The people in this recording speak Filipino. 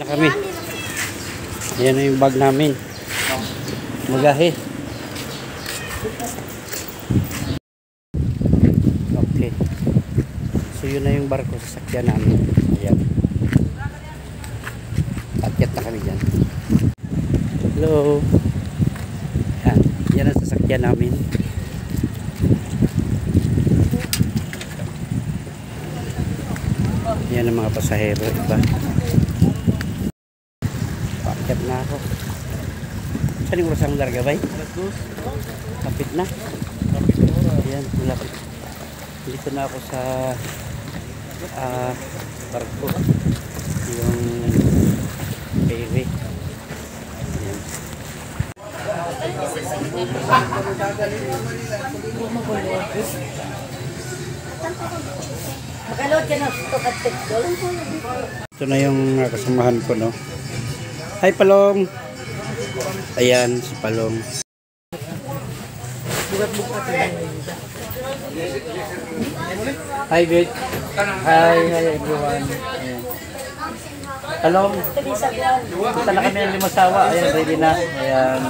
Na kami. Ayan na yung bag namin. Magahe. Okay. So yun na yung barko sa sakyan namin. Ayan. Akyat na kami dyan. Hello. Ayan. Yan ang sasakyan namin. Yan ang mga pasahero. Iba. Akyat na ako. Saan yung oras ang larga ba? Kapit na. Ayan. Malapit. Dito na ako sa barko. Yung ferry. Ayan. Ito na yung kasamahan ko, no? Hi, Palong! Ayan, si Palong. Hi, Beth. Hi everyone. Ayan. Palong, punta na kami ng Limasawa. Ayan, ready na. Ayan.